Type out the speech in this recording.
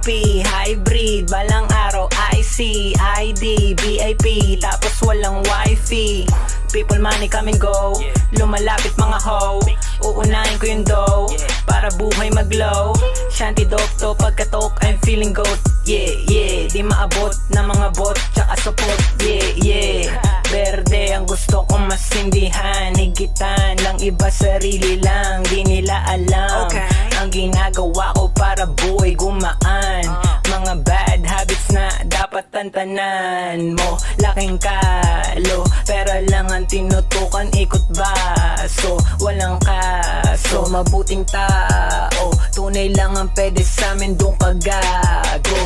VIP, hybrid, balang araw IC, ID, VIP, tapos walang wifi. People money come and go, lumalapit mga hoe. Uunahin ko yung dough, para buhay mag-glow. Shanty dokto, pagkatok I'm feeling goat. Yeah, yeah, di maabot na mga bot, tsaka support. Yeah, yeah, berde ang gusto kong masindihan. Higitan lang iba, sarili lang, di nila alam ang ginagawa ko para buhay gumaan. Mga bad habits na dapat tantanan mo. Laking kalo, pera lang ang tinutukan, ikot baso, walang kaso. Mabuting tao, tunay lang ang pwede sa'min, doon ka gago.